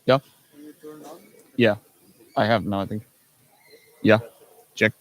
Yeah, yeah. I have now. I think. Yeah. Check.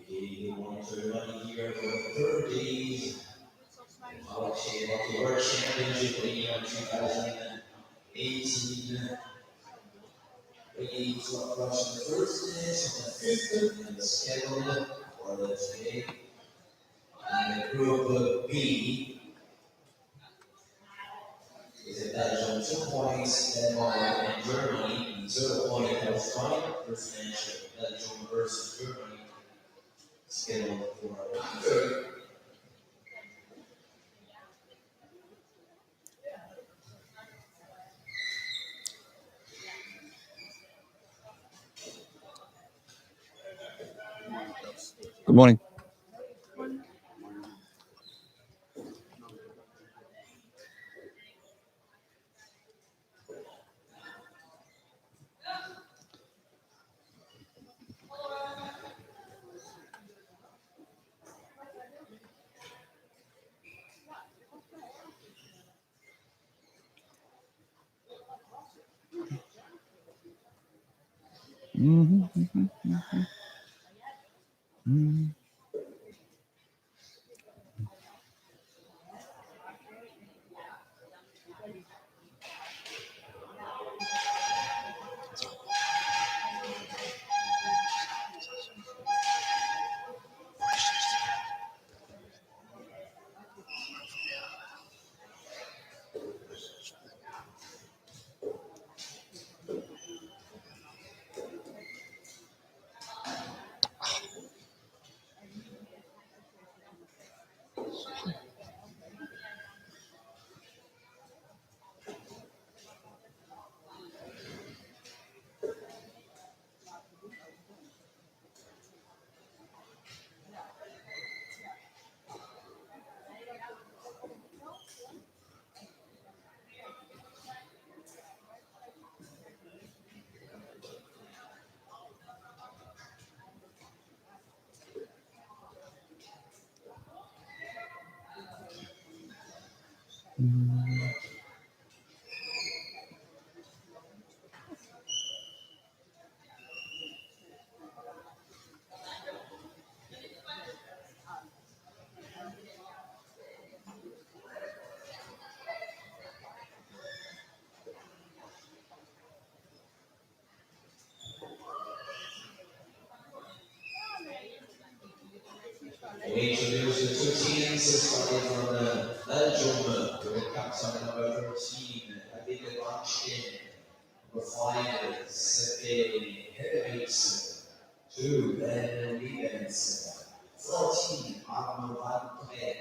Okay, good morning to everybody here for the third day Powerchair Championship in 2018. We to approach the first match on the 5th in the schedule for the today. And the group B is in Belgium, 2 points, Denmark and Germany, 0 point Australia. First match of Belgium versus Germany scheduled for the 3rd. Good morning. We introduce the two teams starting from Belgium with captain number 13, IPCH Powerchair, Sepe Heavyweights, 2, Ben Liebens, 14, Arno Van Klet,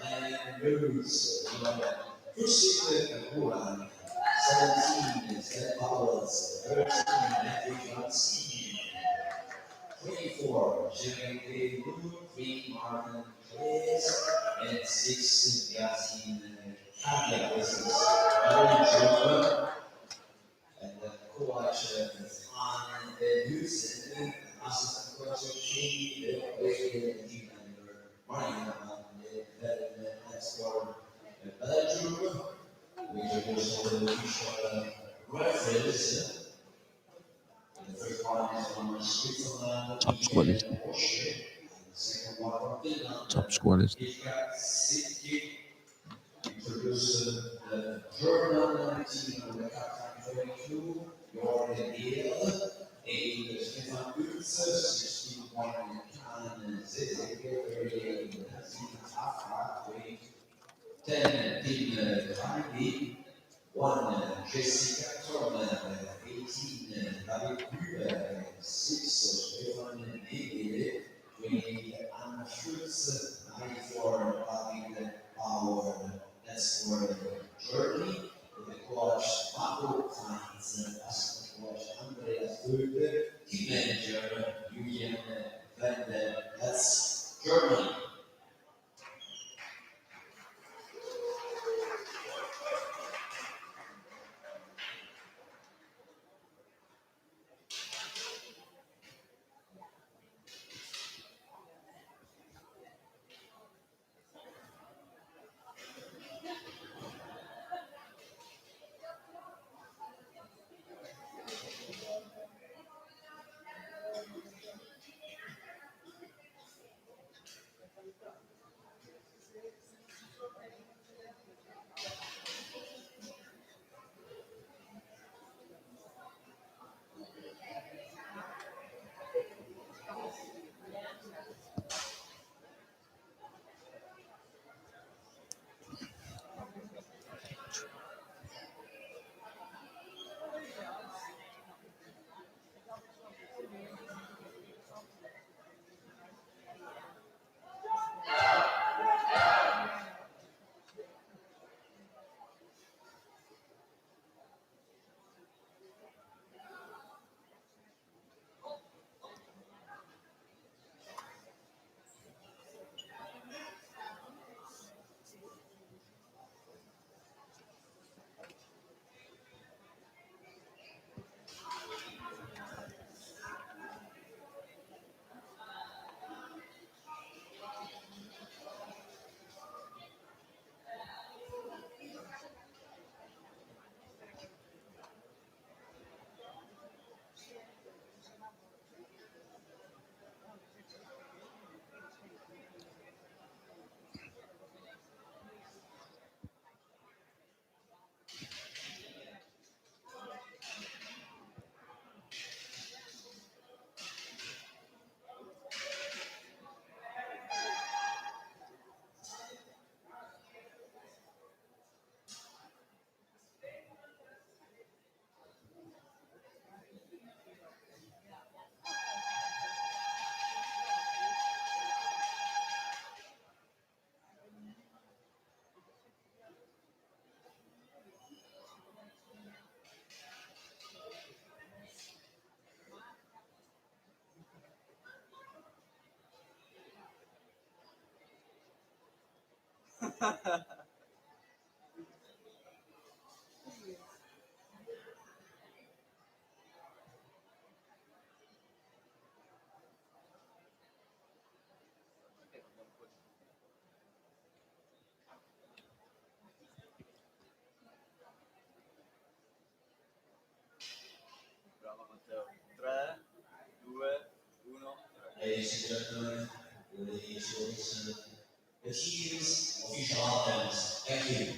and Luz, 15, Roland, 17, Seth Powers. 13, Matthew Johnson. 24, Jeremy Luke, Martin Place, and 6, Yasin Kavia. This is Aaron Jordan, and the coach is on the Houston, assistant coach King, the Wade, and team member Marion, the next for Belgium, which is also the official reference. The first one is from Switzerland, Top squad list. Porsche. The second one from Finland, Top squad list. IPCH introduced the German team of the captain 22, Jordan Deal, 8 Stefan Kutze, 61 Kahn Zizek, 38 Hassan Afra, 10 Tim Heidi, 1 Jessica Turner, 18 David Huber, 6 Stefan Negele, 28 Anna Schultz, 94 David Bauer. That's for Germany. The coach Marco Heinz, assistant coach Andreas Goethe, team manager Julian Van der. That's Germany. Ladies and gentlemen, ladies and listen, the team's official anthems. Thank you.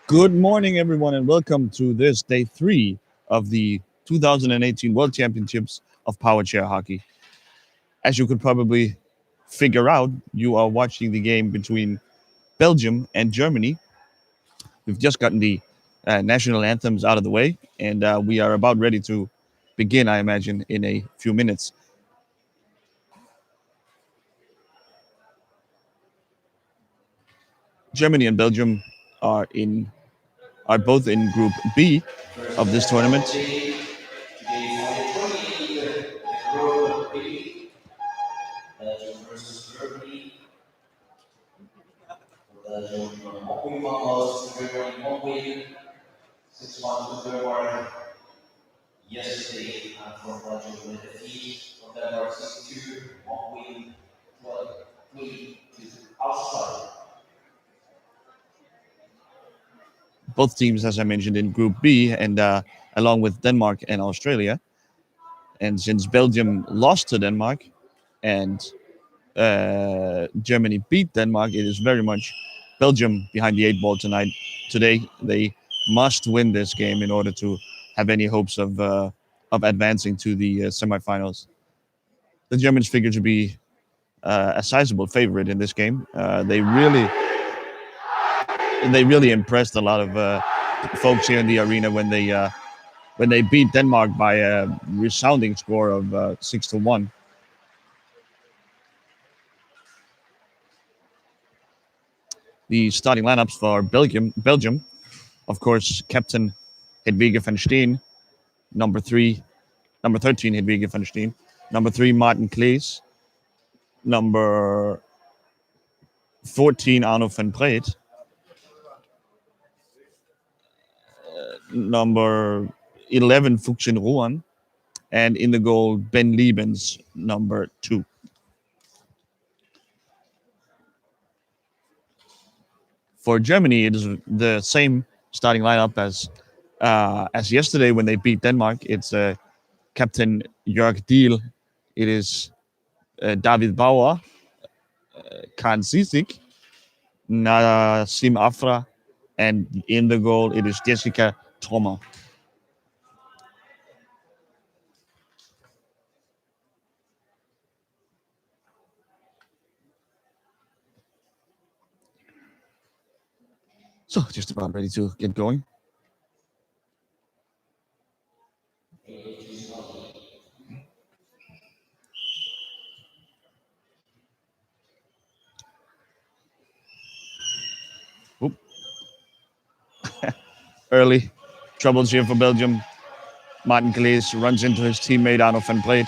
Good morning, everyone, and welcome to this day three of the 2018 World Championships of Powerchair Hockey. As you could probably figure out, you are watching the game between Belgium and Germany. We've just gotten the national anthems out of the way, and we are about ready to begin, I imagine, in a few minutes. Germany and Belgium are in are both in Group B of this tournament. Group B, Belgium versus Germany. Belgium home win almost, Germany home win, 6-1 to Denmark yesterday, and for Belgium with defeat of Denmark 6-2, home win 12-3 to Australia. Both teams, as I mentioned, in Group B, and along with Denmark and Australia. And since Belgium lost to Denmark and Germany beat Denmark, it is very much Belgium behind the eight ball tonight. Today, they must win this game in order to have any hopes of advancing to the semifinals. The Germans figure to be a sizable favorite in this game. They really impressed a lot of folks here in the arena when they beat Denmark by a resounding score of 6-1. The starting lineups for Belgium, of course, captain Hedwige van Steen, number 13 Hedwige van Steen, number 3 Martin Klees, number 14 Arno van Breed, number 11 Fuxin Ruan, and in the goal Ben Liebens, number 2. For Germany, it is the same starting lineup as yesterday when they beat Denmark. It's captain Jörg Diel. It is David Bauer, Khan Sisik, Nassim Afra, and in the goal it is Jessica Trommer. So just about ready to get going. Oop. Early troubles here for Belgium. Martin Klees runs into his teammate Arno van Breed,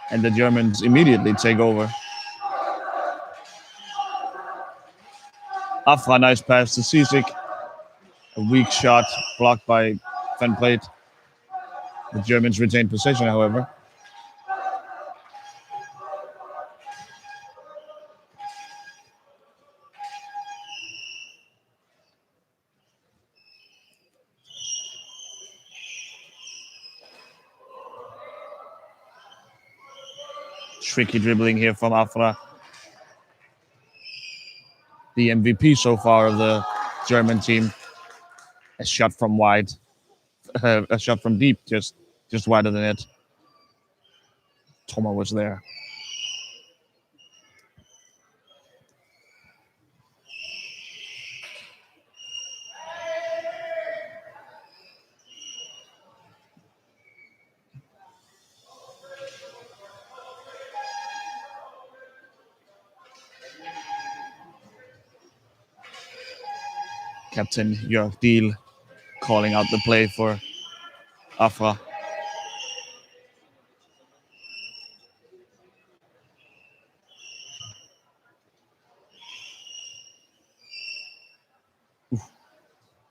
and the Germans immediately take over. Afra, nice pass to Sisik. A weak shot blocked by Van Breed. The Germans retain possession, however. Tricky dribbling here from Afra. The MVP so far of the German team. A shot from wide. A shot from deep, just wide of the net. Trommer was there. Captain Jörg Deal calling out the play for Afra.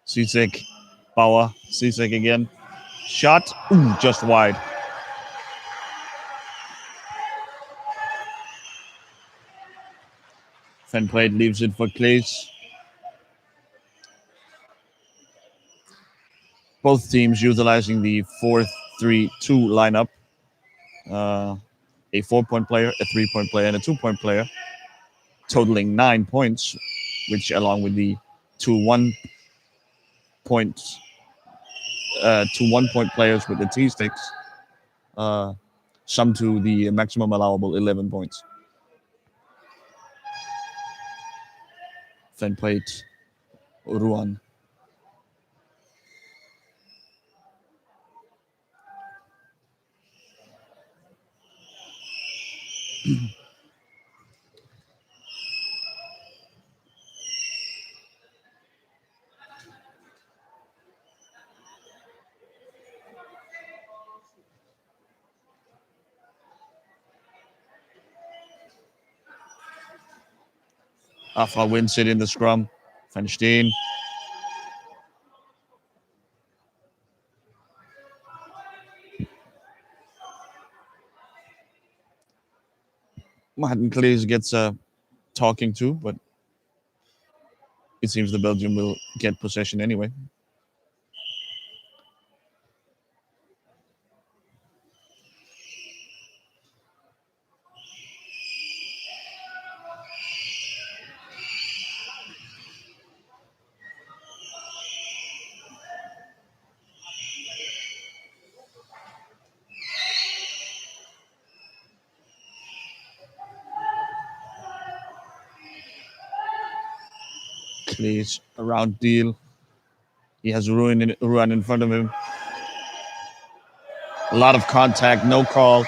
Sisek, Bauer, Sisek again. Shot, just wide. Van Plate leaves it for Klaes. Both teams utilizing the 4-3-2 lineup. A 4-point player, a 3-point player, and a 2-point player, totaling 9 points, which, along with the two one points, 2 1-point players with the T sticks, uh, sum to the maximum allowable 11 points. Van Plate, Ruan. Afra wins it in the scrum. Van Steen. Martin Klaes gets a talking to, but it seems the Belgium will get possession anyway. Klaes around Deal. He has Ruan in front of him. A lot of contact, no call.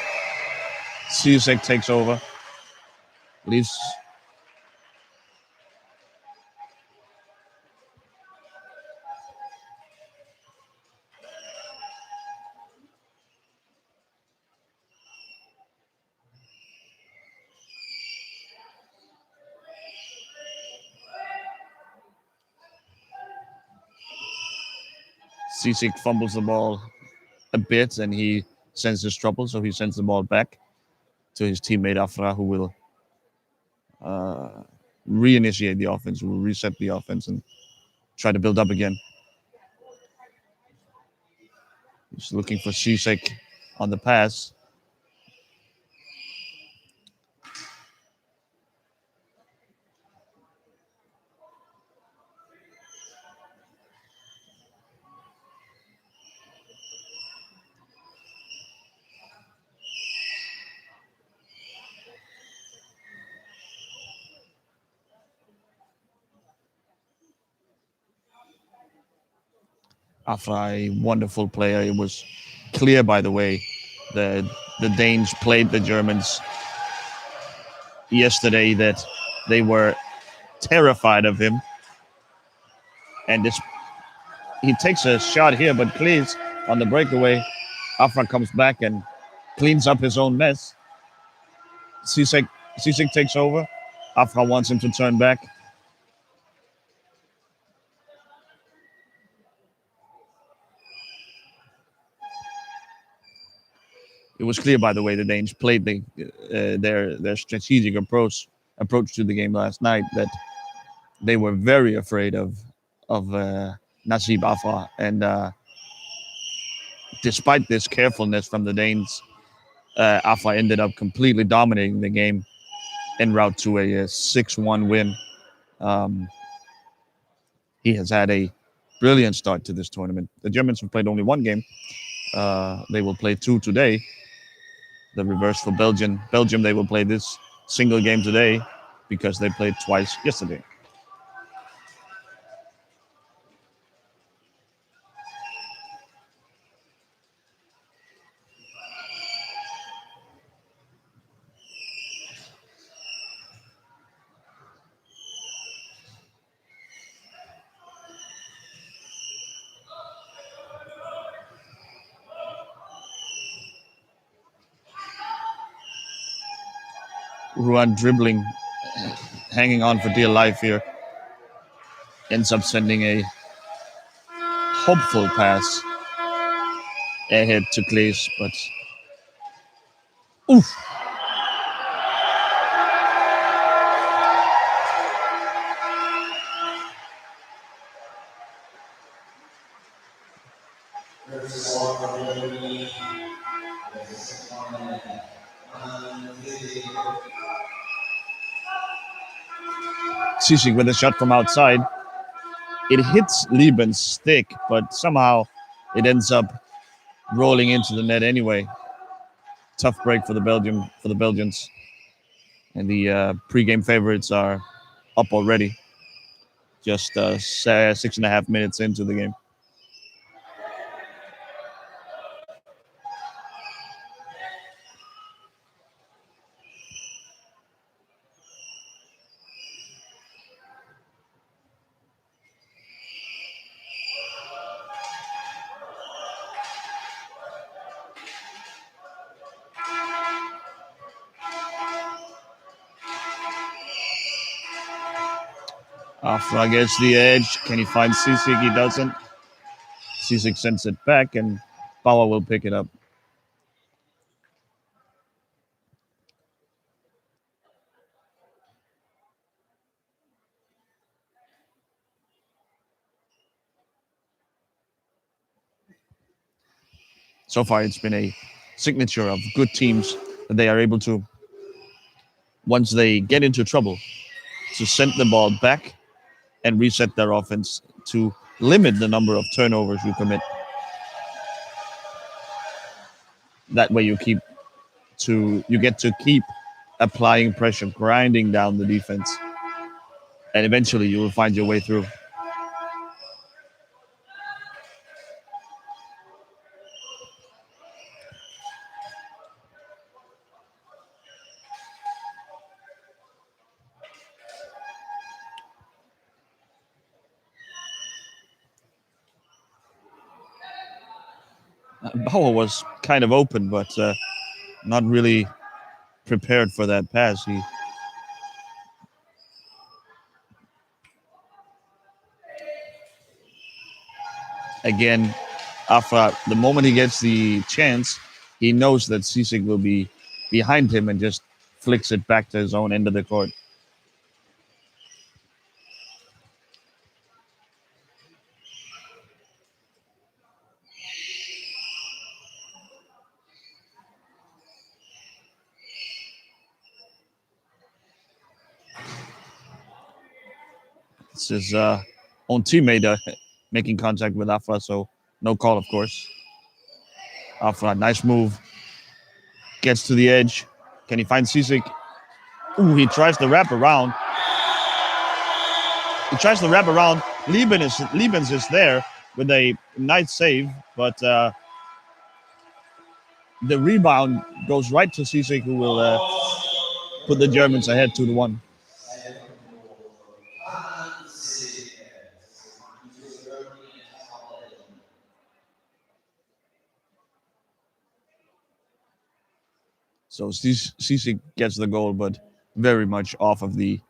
Sisek takes over. Leaves. Sisek fumbles the ball a bit and he senses trouble, so he sends the ball back to his teammate Afra, who will reinitiate the offense, will reset the offense and try to build up again. He's looking for Sisek on the pass. Afra, a wonderful player. It was clear, by the way, that the Danes played the Germans yesterday, that they were terrified of him. And this, he takes a shot here, but Klaes on the breakaway. Afra comes back and cleans up his own mess. Sisek takes over. Afra wants him to turn back. It was clear, by the way, the Danes played their strategic approach to the game last night, that they were very afraid of Nasib Afra, and despite this carefulness from the Danes, Afra ended up completely dominating the game en route to a 6-1 win. He has had a brilliant start to this tournament. The Germans have played only one game. They will play two today. The reverse for Belgium. Belgium, they will play this single game today because they played twice yesterday. Ruan dribbling, hanging on for dear life here, ends up sending a hopeful pass ahead to Glaze, but oof. Sisik with a shot from outside. It hits Lieben's stick, but somehow it ends up rolling into the net anyway. Tough break for the Belgians, and the pre-game favorites are up already. Just 6.5 minutes into the game. Afra gets the edge. Can he find Sisik? He doesn't. Sisik sends it back, and Bauer will pick it up. So far, it's been a signature of good teams that they are able to, once they get into trouble, to send the ball back and reset their offense to limit the number of turnovers you commit. That way, you get to keep applying pressure, grinding down the defense, and eventually you will find your way through. Bauer was kind of open, but not really prepared for that pass. He again, after the moment he gets the chance, he knows that Sisik will be behind him and just flicks it back to his own end of the court. It's his own teammate making contact with Afra, so no call, of course. Afra, nice move. Gets to the edge. Can he find Sisik? Ooh, he tries to wrap around. Liebens is there with a nice save, but the rebound goes right to Sisik, who will put the Germans ahead 2-1. So Sisik gets the goal, but very much off of the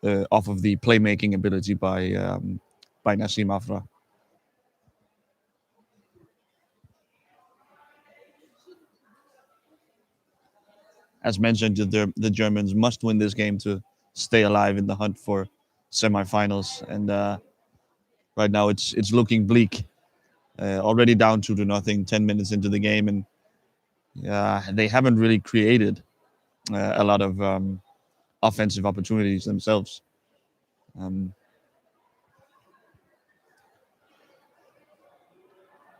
playmaking ability by Nassim Afra. As mentioned, the Germans must win this game to stay alive in the hunt for semifinals, and right now it's looking bleak. Already down 2-0, 10 minutes into the game, and they haven't really created a lot of offensive opportunities themselves. Um,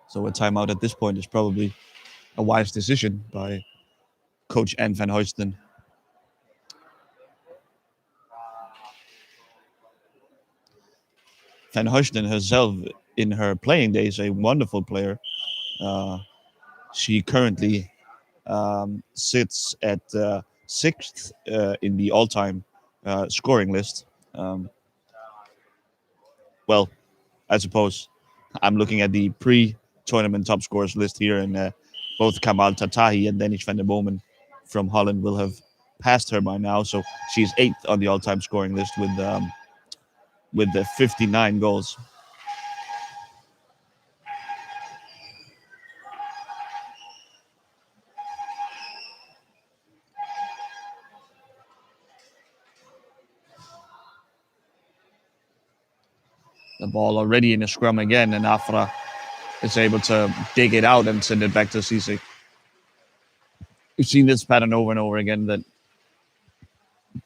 so a timeout at this point is probably a wise decision by coach Anne van Huisten. Van Huisten herself, in her playing days, a wonderful player. She currently sits at sixth in the all-time scoring list. Well, I suppose I'm looking at the pre-tournament top scorers list here, and both Kamal Tatahi and Danish van der Bomen from Holland will have passed her by now, so she's eighth on the all-time scoring list with the 59 goals. The ball already in a scrum again, and Afra is able to dig it out and send it back to Cisse. We've seen this pattern over and over again that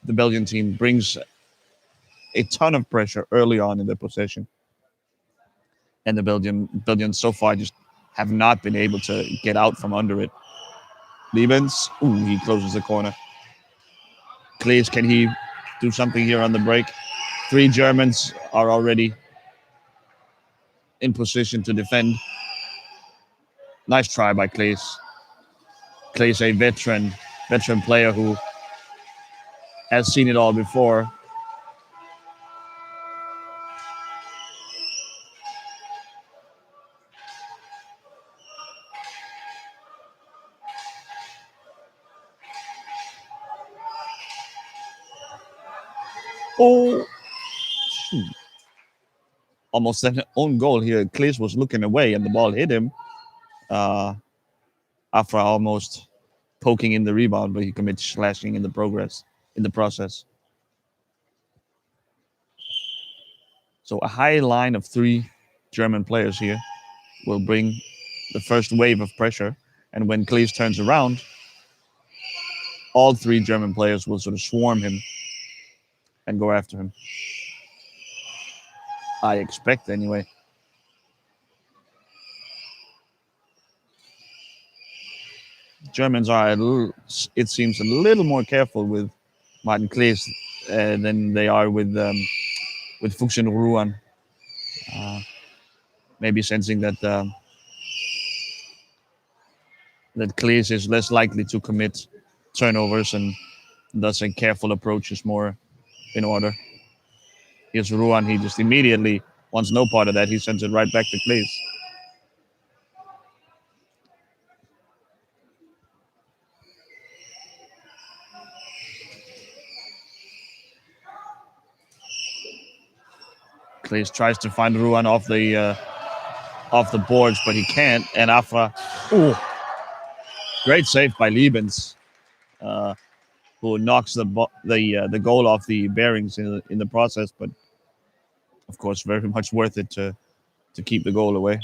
the Belgian team brings a ton of pressure early on in their possession, and the Belgians so far just have not been able to get out from under it. Liebens, he closes the corner. Klees, can he do something here on the break? Three Germans are already in position to defend. Nice try by Klees. Klees, a veteran player who has seen it all before. Oh, almost an own goal here. Klees was looking away and the ball hit him. Uh, Afra almost poking in the rebound, but he commits slashing in the process. So a high line of three German players here will bring the first wave of pressure. And when Klees turns around, all three German players will sort of swarm him and go after him. I expect anyway. Germans are, it seems, a little more careful with Martin Klees than they are with Fuchsen Ruan. Maybe sensing that Klees is less likely to commit turnovers, and thus a careful approach is more in order. Here's Ruan. He just immediately wants no part of that. He sends it right back to Klees. Klees tries to find Ruan off the boards, but he can't. And Afra, great save by Liebens, who knocks the goal off the bearings in the process. But of course, very much worth it to keep the goal away.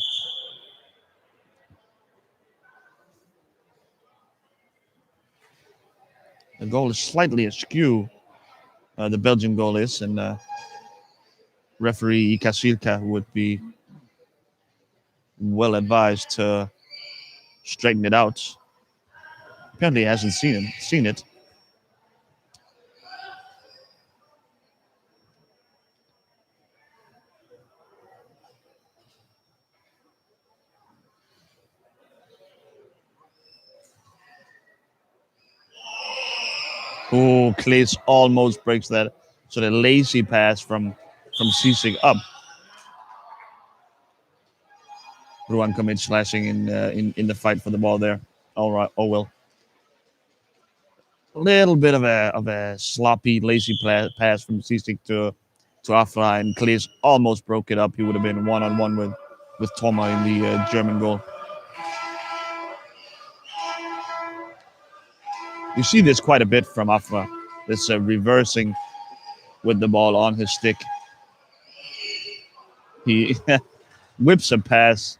The goal is slightly askew. The Belgian goal is, and referee Ika would be well advised to straighten it out. Apparently, he hasn't seen it. Oh, Klees almost breaks that sort of lazy pass from Cisse up. Ruan commits slashing in the fight for the ball there. All right. Oh well. A little bit of a sloppy, lazy pass from Cisse to Afra, and Klees almost broke it up. He would have been one on one with Toma in the German goal. You see this quite a bit from Afra. This reversing with the ball on his stick. He whips a pass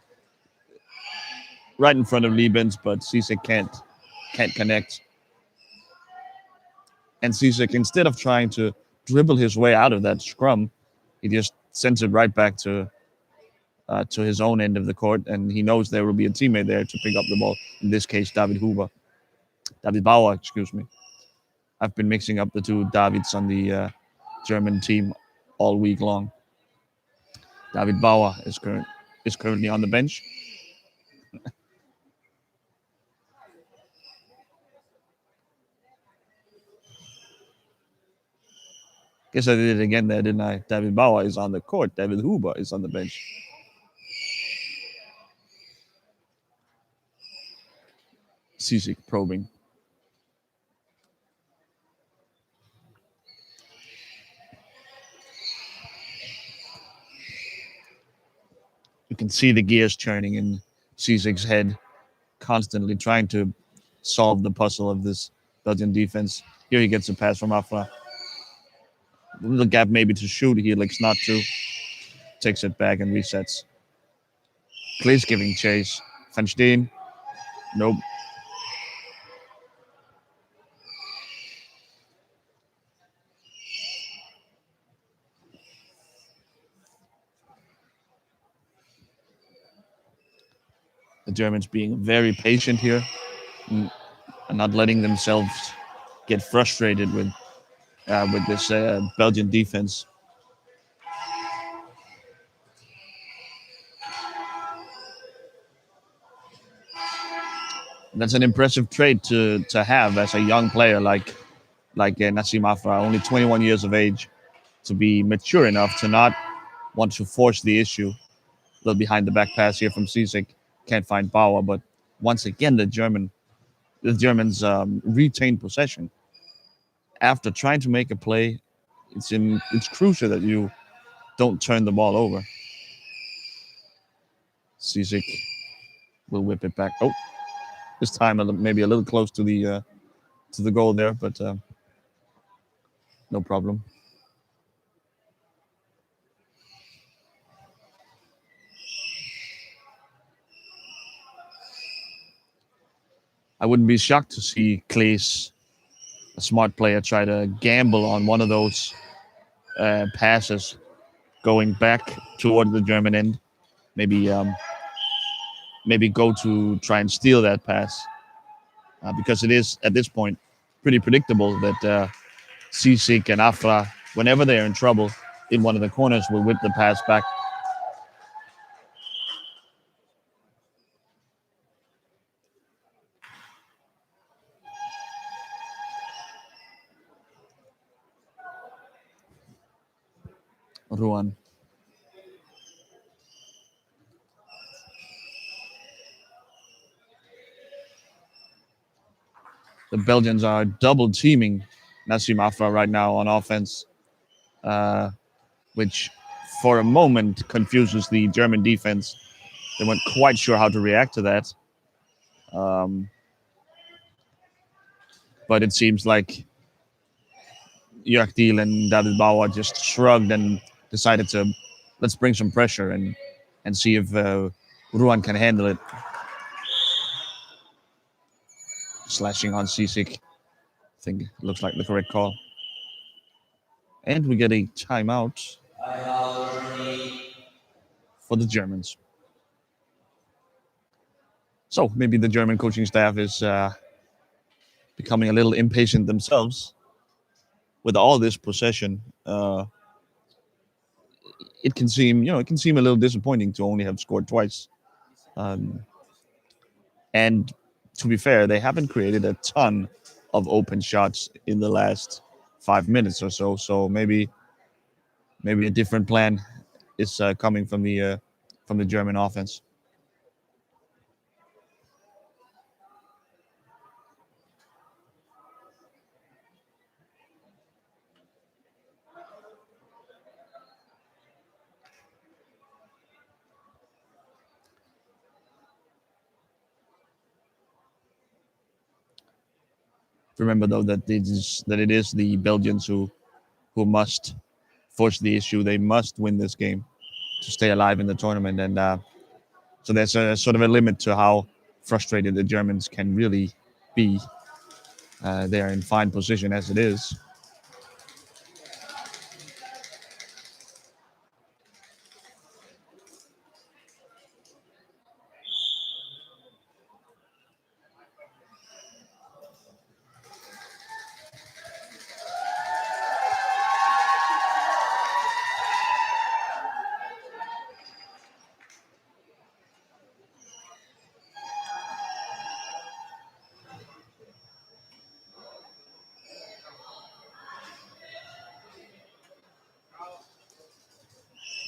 right in front of Liebens, but Cisse can't connect. And Cisse, instead of trying to dribble his way out of that scrum, he just sends it right back to his own end of the court, and he knows there will be a teammate there to pick up the ball. In this case, David Bauer, excuse me. I've been mixing up the two Davids on the German team all week long. David Bauer is currently on the bench. Guess I did it again there, didn't I? David Bauer is on the court. David Huber is on the bench. Cisse probing. You can see the gears churning in C6's head, constantly trying to solve the puzzle of this Belgian defense. Here he gets a pass from Afra. A little gap maybe to shoot. He elects not to. Takes it back and resets. Clay's giving chase. Van Steen. Nope. The Germans being very patient here and not letting themselves get frustrated with this Belgian defense. That's an impressive trait to have as a young player like Nassim Afra, only 21 years of age, to be mature enough to not want to force the issue. A little behind the back pass here from Cisic, can't find Bauer, but once again the Germans retain possession after trying to make a play. It's crucial that you don't turn the ball over. Cisic will whip it back. Oh, this time maybe a little close to the goal there, but no problem. I wouldn't be shocked to see Klaes, a smart player, try to gamble on one of those passes going back toward the German end. Maybe go to try and steal that pass because it is at this point pretty predictable that Cisic and Afra, whenever they're in trouble in one of the corners, will whip the pass back. Ruan. The Belgians are double teaming Nassim Afra right now on offense, which for a moment confuses the German defense. They weren't quite sure how to react to that. But it seems like Jörg Diel and David Bauer just shrugged and decided to let's bring some pressure and see if Ruan can handle it. Slashing on Cisic. I think it looks like the correct call. And we get a timeout for the Germans. So maybe the German coaching staff is becoming a little impatient themselves with all this possession. It can seem a little disappointing to only have scored twice. And to be fair, they haven't created a ton of open shots in the last 5 minutes or so. So maybe a different plan is coming from the German offense. Remember though that it is the Belgians who must force the issue. They must win this game to stay alive in the tournament, and so there's a sort of a limit to how frustrated the Germans can really be. They are in fine position as it is.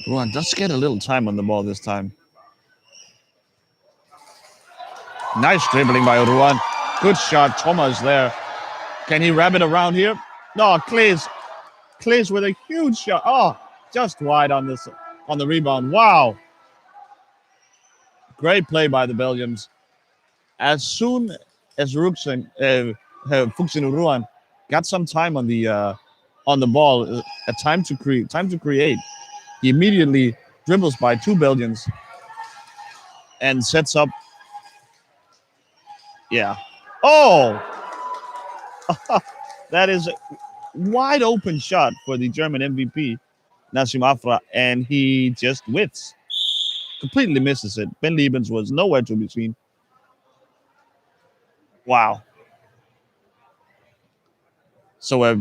Ruan does get a little time on the ball this time. Nice dribbling by Ruan. Good shot. Thomas there. Can he wrap it around here? No, Klaes with a huge shot. Oh, just wide on the rebound. Wow. Great play by the Belgians. As soon as Fuxin Uruan got some time on the ball, a time to create, he immediately dribbles by two Belgians and sets up. Yeah. Oh, that is a wide open shot for the German MVP, Nassim Afra, and he just whiffs. Completely misses it. Ben Liebens was nowhere to be seen. Wow. So a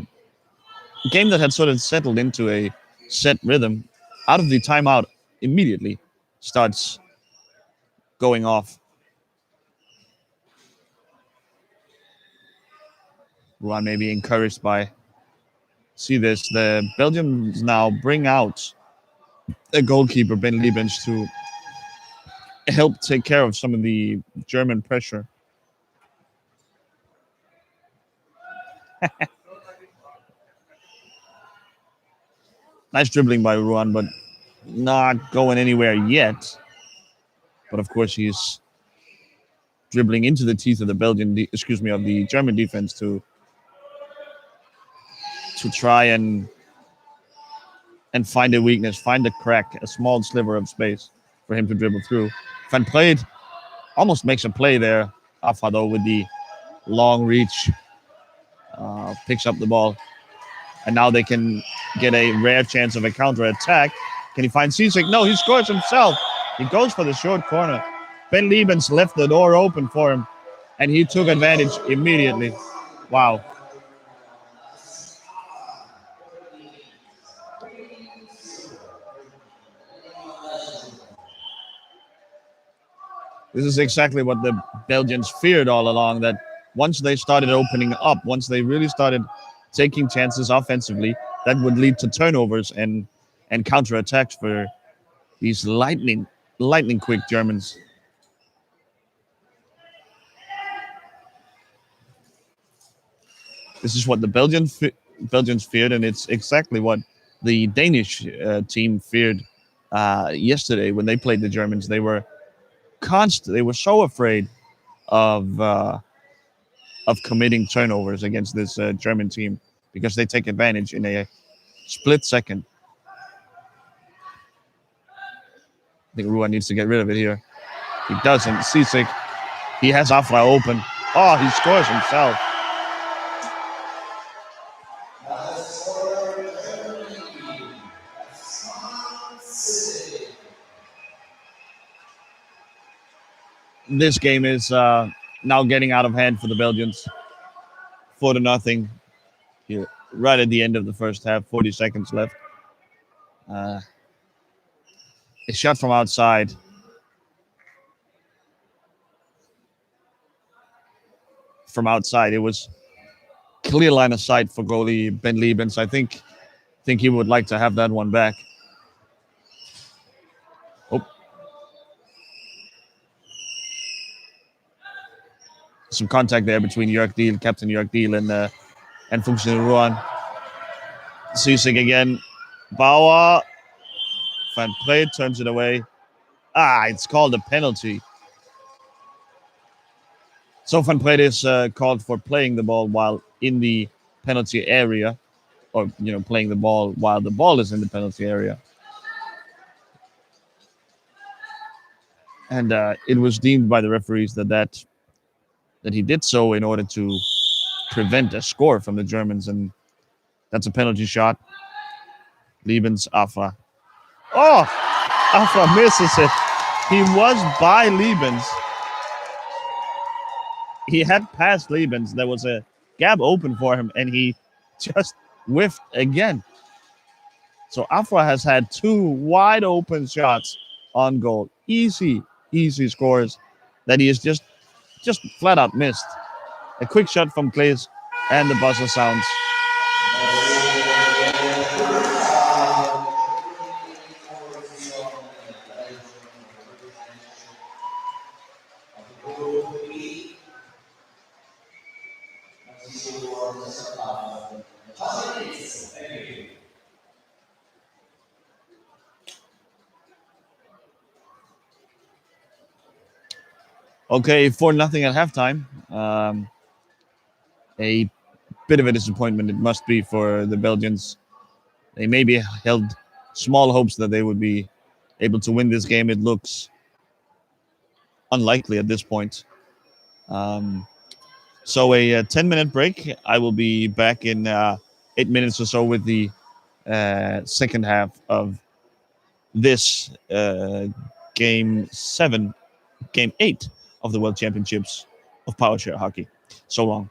game that had sort of settled into a set rhythm, out of the timeout immediately starts going off. Ruan may be encouraged by see this. The Belgians now bring out a goalkeeper, Ben Liebens, to help take care of some of the German pressure. Nice dribbling by Ruan, but not going anywhere yet. But of course, he's dribbling into the teeth of the of the German defense to try and find a weakness, find a crack, a small sliver of space for him to dribble through. Van Played almost makes a play there. Afa, though, with the long reach, picks up the ball. And now they can get a rare chance of a counter attack. Can he find Cisic? No, he scores himself. He goes for the short corner. Ben Liebens left the door open for him, and he took advantage immediately. Wow. This is exactly what the Belgians feared all along, that once they started opening up, once they really started taking chances offensively, that would lead to turnovers and counterattacks for these lightning quick Germans. This is what the Belgians feared, and it's exactly what the Danish team feared yesterday when they played the Germans. They were They were so afraid of committing turnovers against this German team because they take advantage in a split second. I think Ruan needs to get rid of it here. He doesn't. Sisek, he has Afra open. Oh, he scores himself. This game is now getting out of hand for the Belgians. 4-0 here, right at the end of the first half. 40 seconds left. Uh, a shot from outside. From outside, it was clear line of sight for goalie Ben Liebens. I think he would like to have that one back. Oh, some contact there between Captain Jörg Deal, and Fuxin Ruan. Sisek again. Bauer. Van Play turns it away. It's called a penalty. So Van Play is called for playing the ball while in the penalty area, or playing the ball while the ball is in the penalty area. And it was deemed by the referees that he did so in order to prevent a score from the Germans, and that's a penalty shot. Liebens, Afra. Oh, Afra misses it. He was by Liebens. He had passed Liebens. There was a gap open for him, and he just whiffed again. So Afra has had two wide open shots on goal. Easy scores that he has just flat out missed. A quick shot from Claes, and the buzzer sounds. Okay, 4-0 at halftime. A bit of a disappointment it must be for the Belgians. They maybe held small hopes that they would be able to win this game. It looks unlikely at this point. Um, so a 10-minute break. I will be back in 8 minutes or so with the second half of this game 8 of the World Championships of Powerchair Hockey. So long.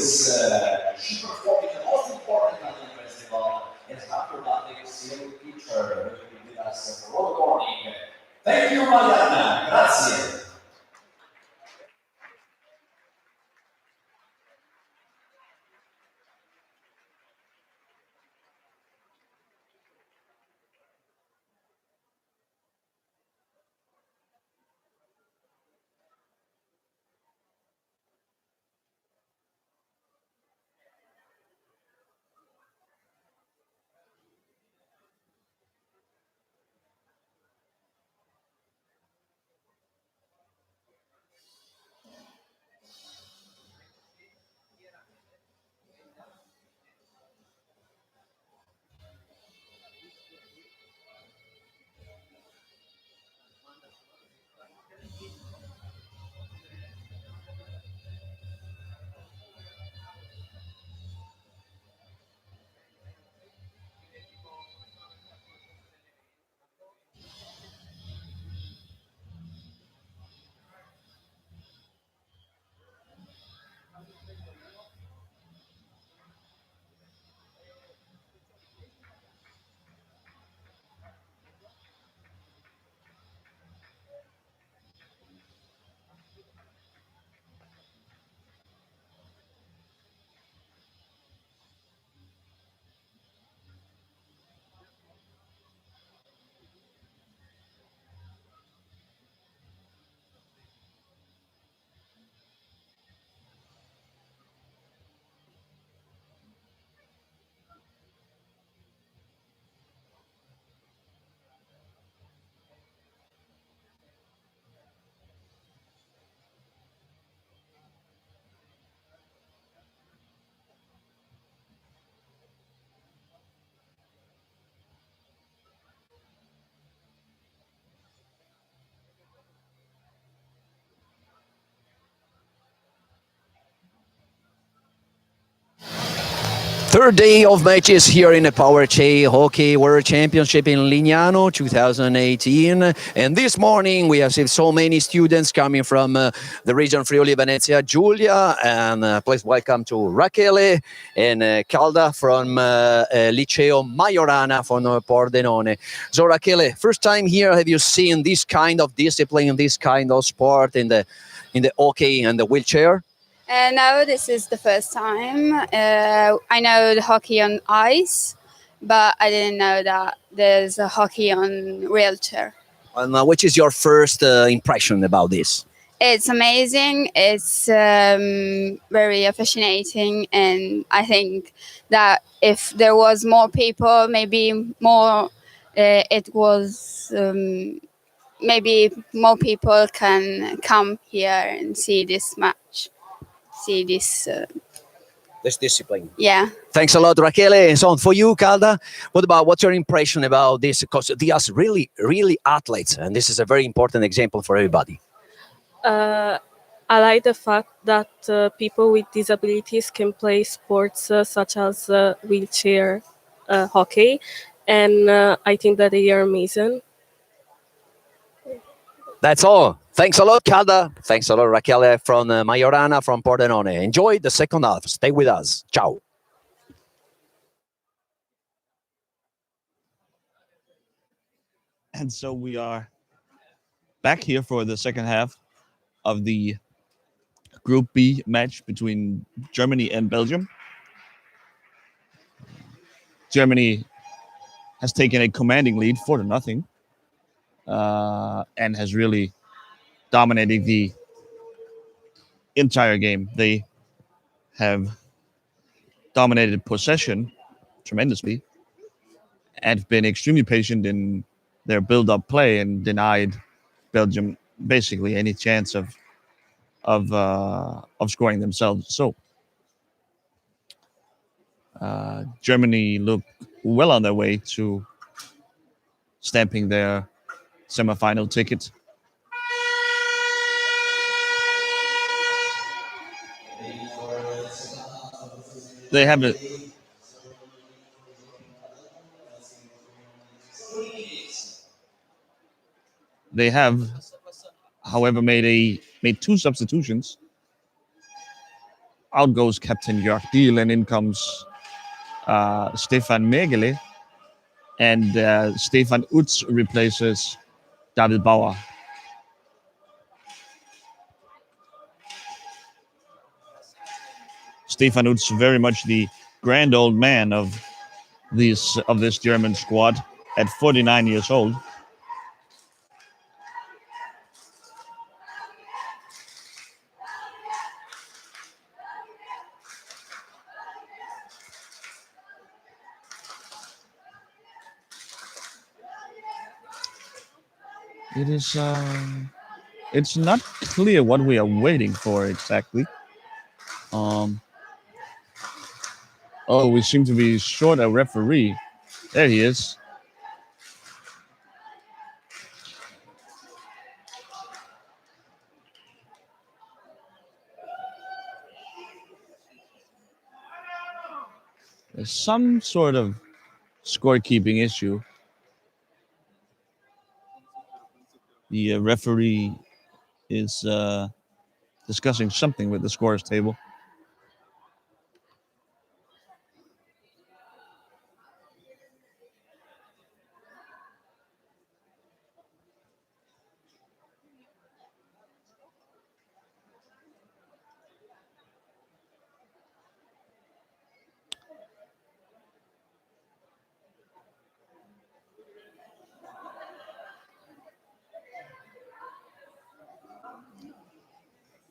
is she performed in the most important Italian festival and after that they will see a picture with us for all morning. Thank you, Marianna. Grazie. Third day of matches here in the Powerchair Hockey World Championship in Lignano 2018. And this morning we have seen so many students coming from the region Friuli Venezia Giulia. And please welcome to Rachele and Calda from Liceo Majorana from Pordenone. So Rachele, first time here, have you seen this kind of discipline, this kind of sport in the hockey and the wheelchair? No, this is the first time. I know the hockey on ice, but I didn't know that there's a hockey on wheelchair. And which is your first impression about this? It's amazing. It's very fascinating, and I think that if there was more people, maybe more, it was maybe more people can come here and see this match. See this. This discipline. Yeah. Thanks a lot, Rachele. So for you, Calda, what's your impression about this? Because they are really athletes, and this is a very important example for everybody. I like the fact that people with disabilities can play sports such as wheelchair hockey, and I think that they are amazing. That's all. Thanks a lot, Calda. Thanks a lot, Rachele from Majorana from Pordenone. Enjoy the second half. Stay with us. Ciao. And so we are back here for the second half of the Group B match between Germany and Belgium. Germany has taken a commanding lead 4-0 and has really dominated the entire game. They have dominated possession tremendously and been extremely patient in their build-up play and denied Belgium basically any chance of scoring themselves. So Germany look well on their way to stamping their semifinal ticket. They have a, they have, however, made two substitutions. Out goes Captain Jörg Diel, and in comes Stefan Megele, and Stefan Utz replaces David Bauer. Stefan Utz, very much the grand old man of this German squad at 49 years old. It is. It's not clear what we are waiting for exactly. Um, oh, we seem to be short a referee. There he is. There's some sort of scorekeeping issue. The referee is discussing something with the scores table.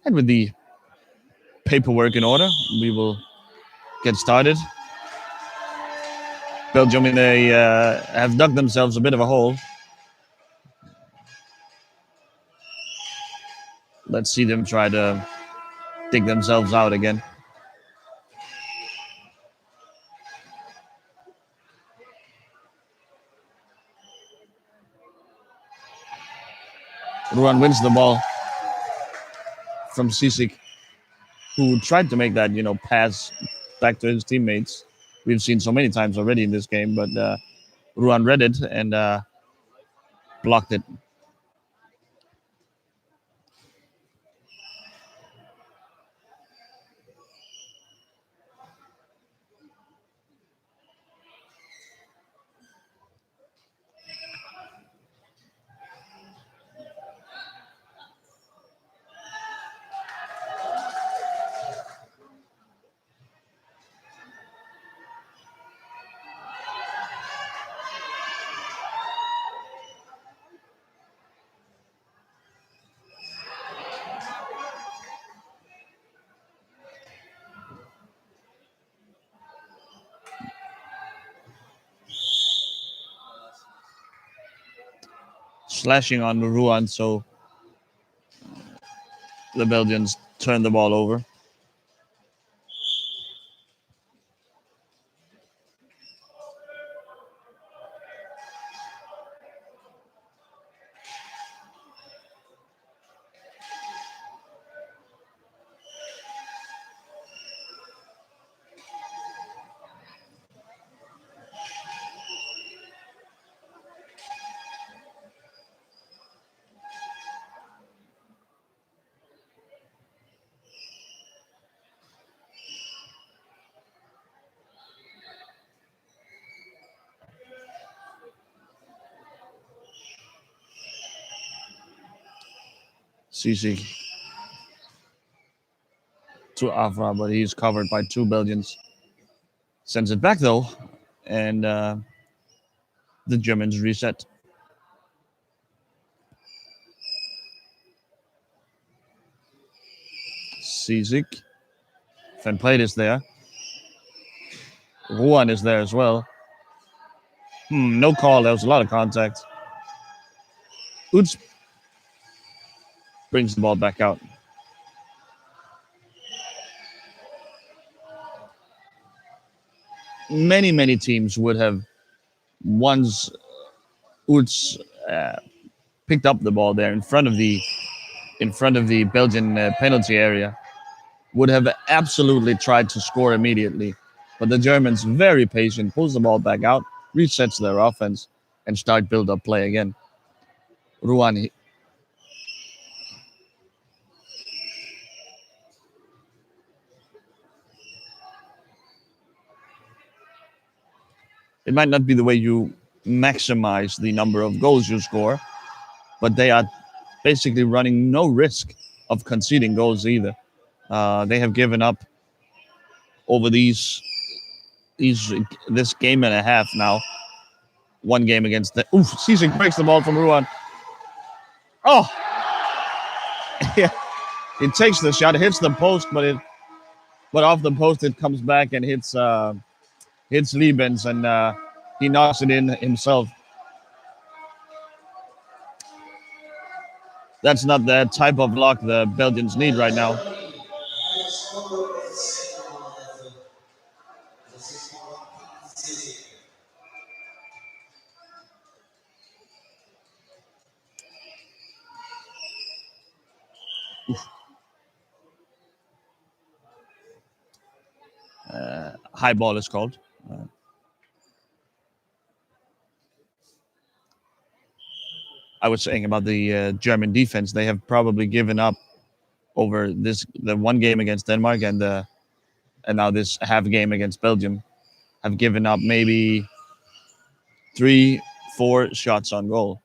And with the paperwork in order, we will get started. Belgium have dug themselves a bit of a hole. Let's see them try to dig themselves out again. Ruan wins the ball from Sisik, who tried to make that pass back to his teammates. We've seen so many times already in this game, but Ruan read it and blocked it. Slashing on Ruan, so the Belgians turn the ball over. Sisik to Afra, but he's covered by two Belgians. Sends it back though, and the Germans reset. Sisik. Van Plate is there. Ruan is there as well. No call. There was a lot of contact. Utz brings the ball back out. Many teams would have, once Utz picked up the ball there in front of the Belgian penalty area, would have absolutely tried to score immediately. But the Germans, very patient, pulls the ball back out, resets their offense, and start build-up play again. Ruan. it might not be the way you maximize the number of goals you score, but they are basically running no risk of conceding goals either. They have given up over this game and a half now. One game against the Sisek breaks the ball from Ruan. Oh, yeah, it takes the shot, hits the post, but off the post it comes back and hits Liebens, and he knocks it in himself. That's not the type of luck the Belgians need right now. High ball is called. I was saying about the German defense. They have probably given up over the one game against Denmark and now this half game against Belgium. Have given up maybe 3-4 shots on goal,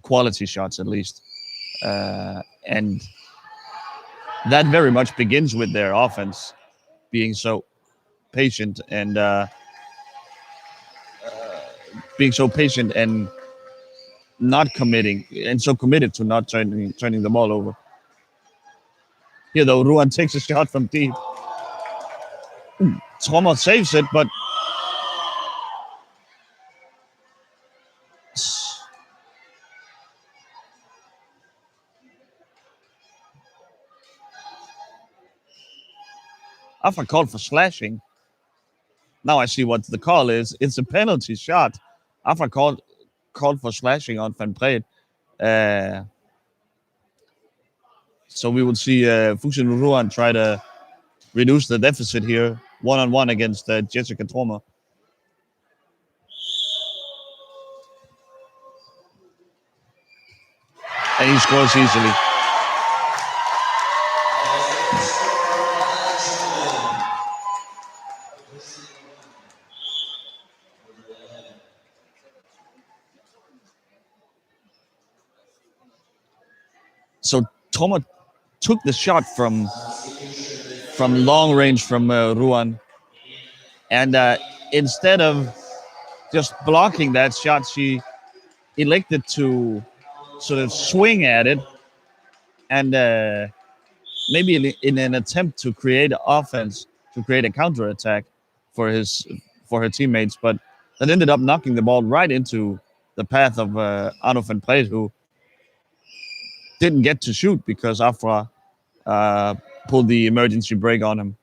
quality shots at least, and that very much begins with their offense being so patient and not committing, and so committed to not turning the ball over. Here though, Ruan takes a shot from deep. Trommer saves it, but Afra called for slashing. Now I see what the call is. It's a penalty shot. Afra called for slashing on Van Breed. So we will see Fuxin Ruan try to reduce the deficit here, one-on-one against Jessica Trommer. And he scores easily. So Trommer took the shot from long range from Ruan, and instead of just blocking that shot, she elected to sort of swing at it, and maybe in an attempt to create offense, to create a counterattack for her teammates, but that ended up knocking the ball right into the path of Arno van Breed, who didn't get to shoot because Afra pulled the emergency brake on him.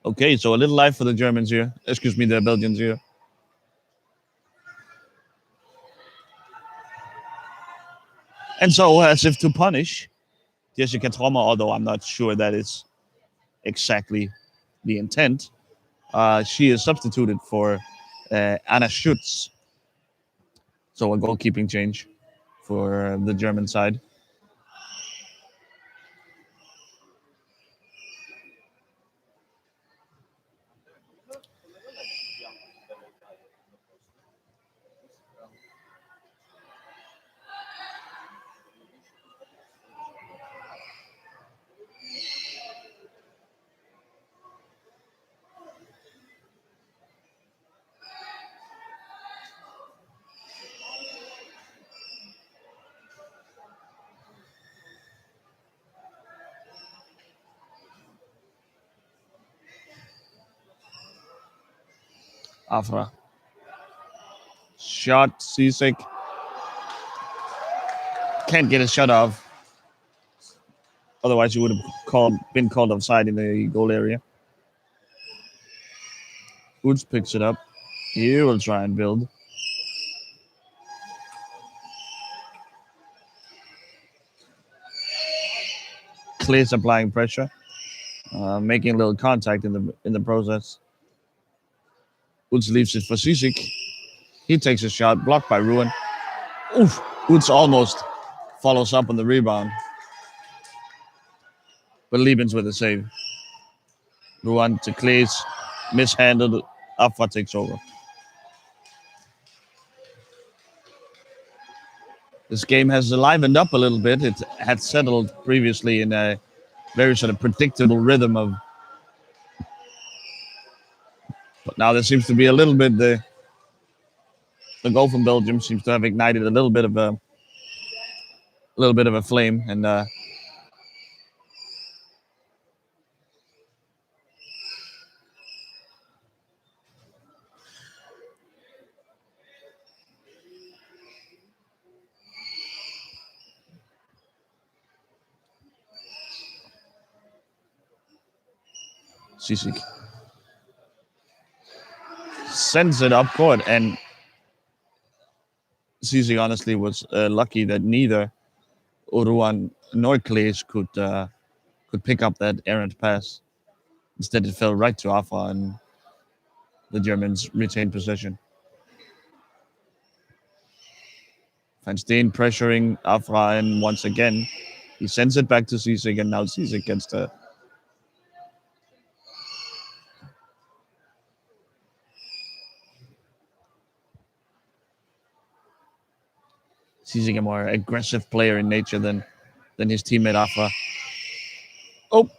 Okay, so a little life for the Germans here. Excuse me, the Belgians here. And so, as if to punish Jessica Trommer, although I'm not sure that is exactly the intent, she is substituted for Anna Schutz. So a goalkeeping change for the German side. Afra. Shot, Sisek. Can't get a shot off. Otherwise, you would have been called offside in the goal area. Woods picks it up. He will try and build. Clear's applying pressure, making a little contact in the process. Woods leaves it for Sisek. He takes a shot, blocked by Ruan. Oof! Woods almost follows up on the rebound, but Liebens with a save. Ruan to Claes, mishandled. Afra takes over. This game has livened up a little bit. It had settled previously in a very sort of predictable rhythm of, but now there seems to be a little bit the goal from Belgium seems to have ignited a little bit of a flame, and Sisik sends it up court, and Sisik honestly was lucky that neither Oruan nor Claes could pick up that errant pass. Instead, it fell right to Afra, and the Germans retained possession. Van Steen pressuring Afra, and once again, he sends it back to Sisik, and now Sisik gets the. Sisik a more aggressive player in nature than his teammate Afra. Oh,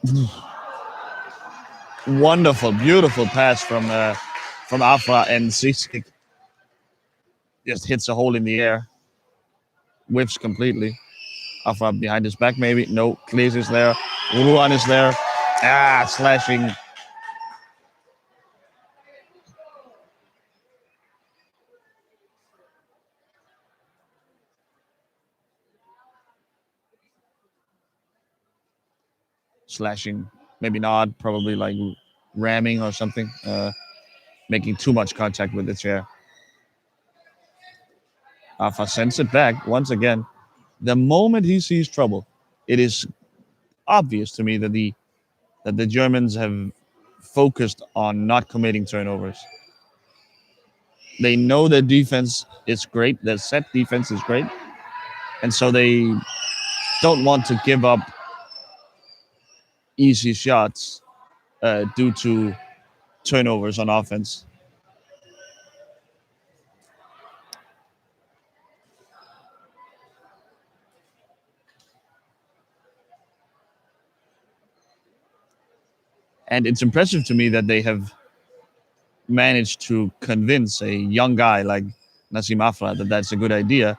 wonderful, beautiful pass from Afra, and Sisik just hits a hole in the air, whiffs completely. Afra behind his back, maybe. No, Claes is there. Ruan is there. Slashing. Slashing, maybe not, probably like ramming or something, making too much contact with the chair. Afra sends it back once again. The moment he sees trouble, it is obvious to me that the Germans have focused on not committing turnovers. They know their defense is great, their set defense is great, and so they don't want to give up easy shots due to turnovers on offense. And it's impressive to me that they have managed to convince a young guy like Nassim Afra that that's a good idea.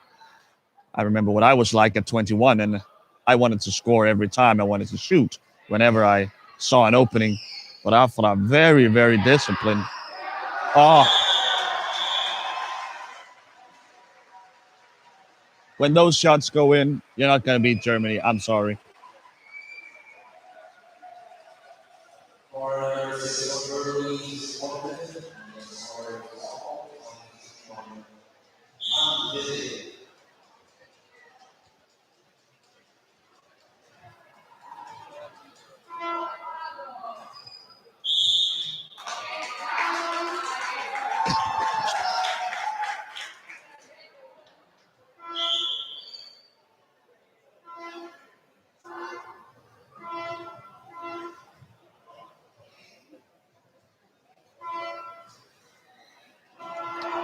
I remember what I was like at 21, and I wanted to score every time. I wanted to shoot whenever I saw an opening. But Afra, very, very disciplined. Oh, when those shots go in, you're not going to beat Germany. I'm sorry.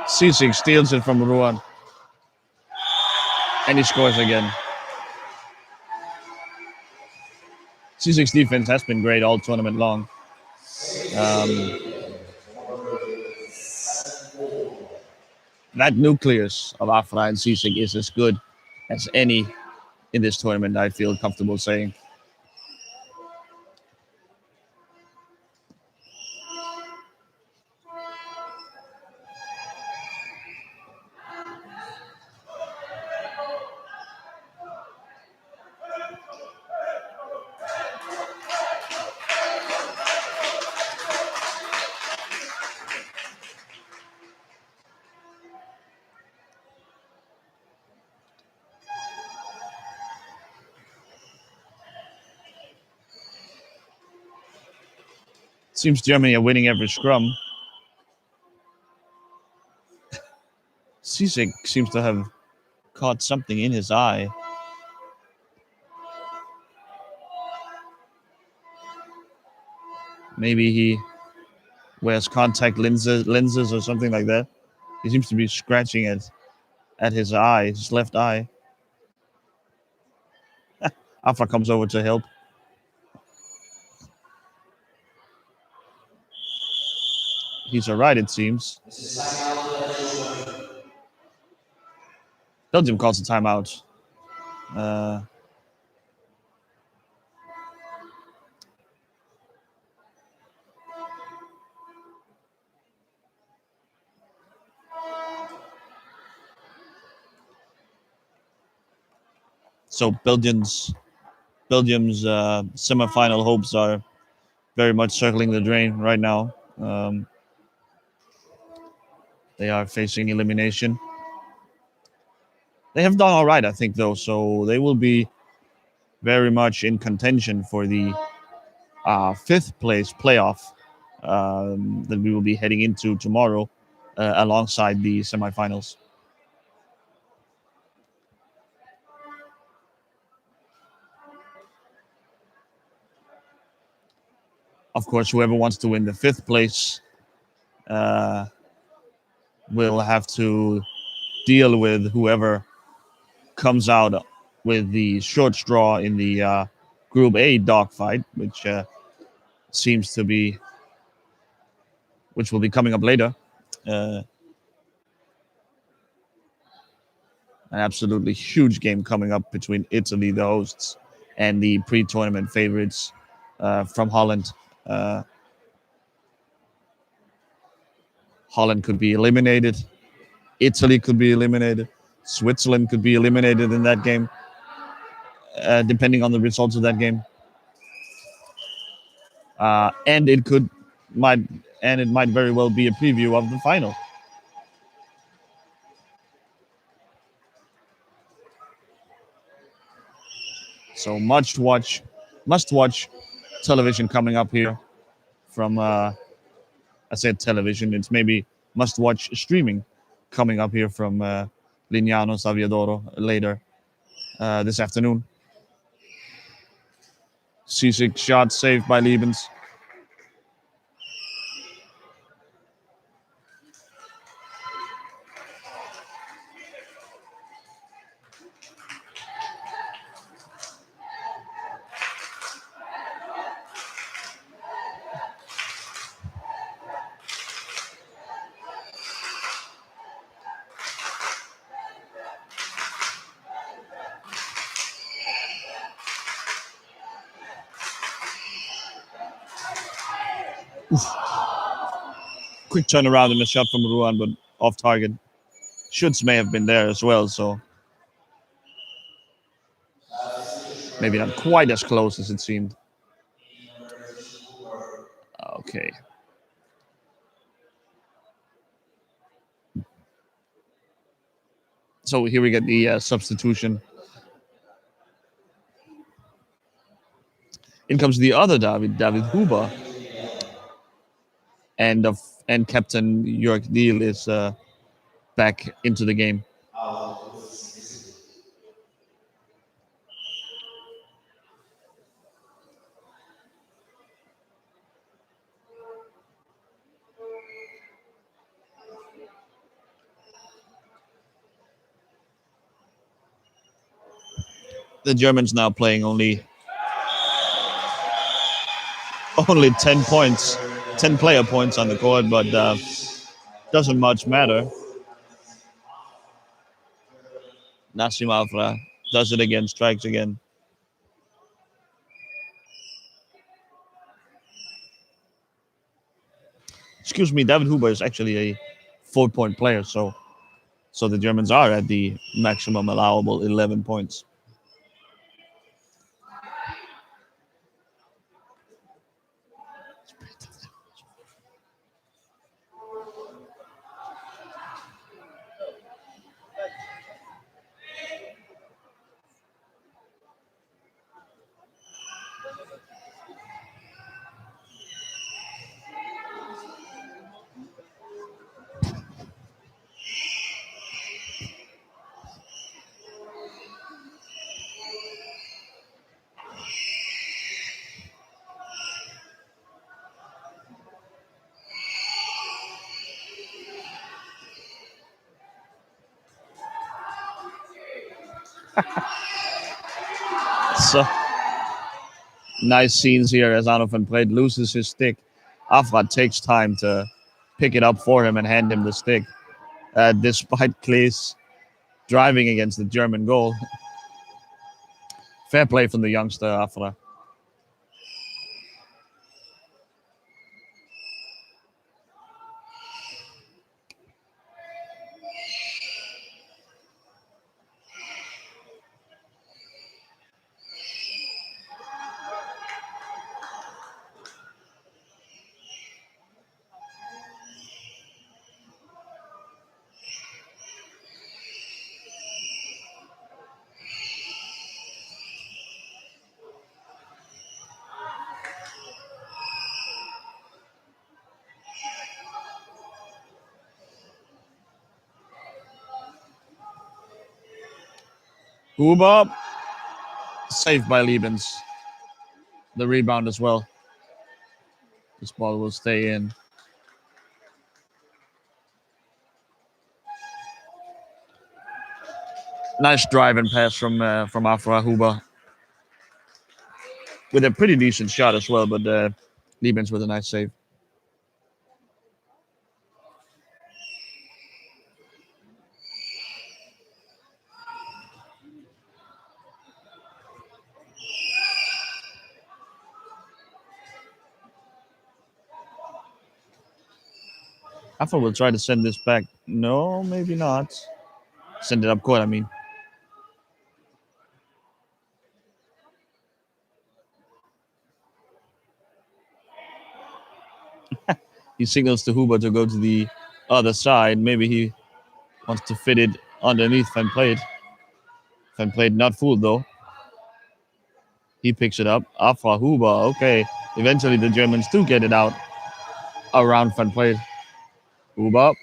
Sisik steals it from Ruan, and he scores again. Sisik's defense has been great all tournament long. That nucleus of Afra and Sisik is as good as any in this tournament, I feel comfortable saying. Seems Germany are winning every scrum. Sisik seems to have caught something in his eye. Maybe he wears contact lenses or something like that. He seems to be scratching at his eye, his left eye. Afra comes over to help. He's all right, it seems. Belgium calls a timeout. Uh, so Belgium's semifinal hopes are very much circling the drain right now. They are facing elimination. They have done all right, I think, though. So they will be very much in contention for the fifth place playoff that we will be heading into tomorrow alongside the semifinals. Of course, whoever wants to win the fifth place uh, will have to deal with whoever comes out with the short straw in the Group A dogfight, seems to be, which will be coming up later. Uh, an absolutely huge game coming up between Italy, the hosts, and the pre-tournament favorites from Holland. Uh, Holland could be eliminated. Italy could be eliminated. Switzerland could be eliminated in that game, depending on the results of that game. And it might very well be a preview of the final. So must watch television coming up here from I said television. It's maybe must watch streaming coming up here from Lignano Saviadoro later this afternoon. C6 shot saved by Liebens. Quick turnaround and a shot from Ruan, but off target. Schutz may have been there as well, so maybe not quite as close as it seemed. Okay. So here we get the substitution. In comes the other David Huber, and Captain Jörg Deal is back into the game. The Germans now playing only 10 points, 10 player points on the court, but doesn't much matter. Nassim Alfra does it again, strikes again. Excuse me, David Huber is actually a 4-point player, so the Germans are at the maximum allowable 11 points. So nice scenes here as Arno van Breed loses his stick. Afra takes time to pick it up for him and hand him the stick. Despite Klees driving against the German goal. Fair play from the youngster, Afra. Huber, saved by Liebens. The rebound as well. This ball will stay in. Nice drive and pass from Afra Huber. With a pretty decent shot as well, but Liebens with a nice save. Afra will try to send this back. No, maybe not. Send it up court, I mean. He signals to Huber to go to the other side. Maybe he wants to fit it underneath Van Plate. Van Plate not fooled though. He picks it up. Afra Huber. Okay. Eventually the Germans do get it out around Van Plate. Huber.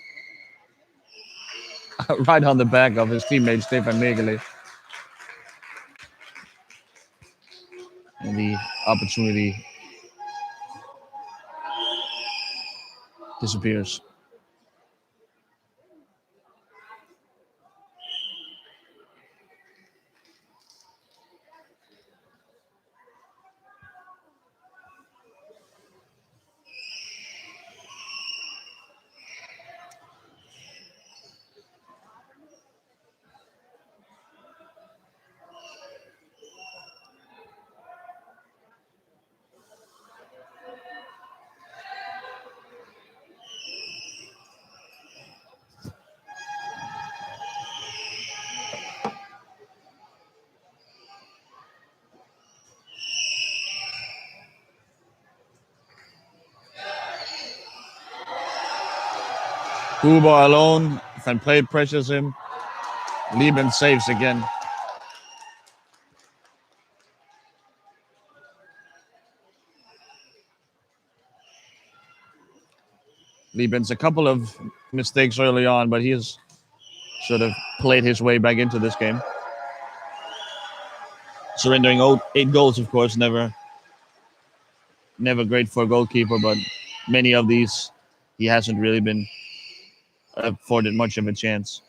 Right on the back of his teammate Stefan Megele. And the opportunity disappears. Huber alone. Van Plate pressures him. Lieben saves again. Lieben's a couple of mistakes early on, but he has sort of played his way back into this game. Surrendering 8 goals, of course, never great for a goalkeeper, but many of these he hasn't really been afforded much of a chance.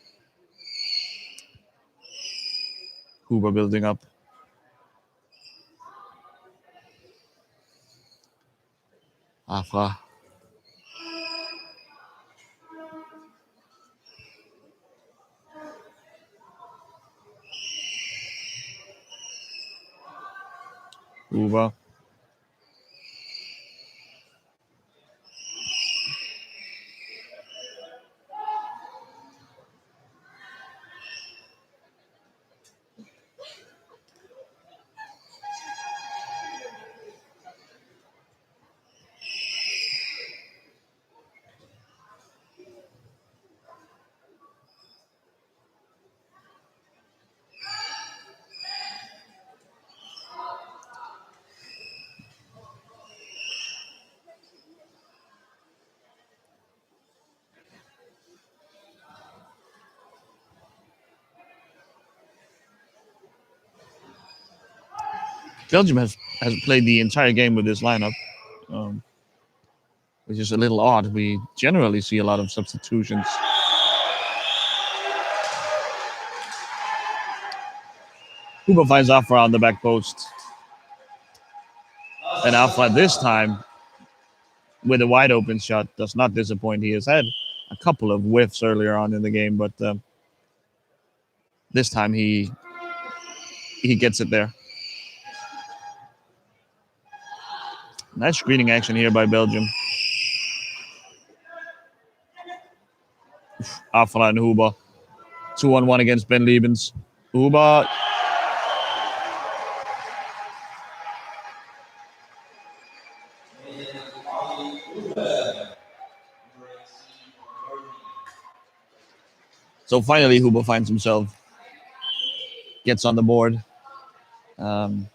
Huber building up. Afra. Huber. Belgium has played the entire game with this lineup, which is a little odd. We generally see a lot of substitutions. Huber finds Afra on the back post. And Afra this time, with a wide open shot, does not disappoint. He has had a couple of whiffs earlier on in the game, but this time he gets it there. Nice screening action here by Belgium. Afra and Huber. 2-on-1 against Ben Liebens. Huber. So finally, Huber finds himself, gets on the board. And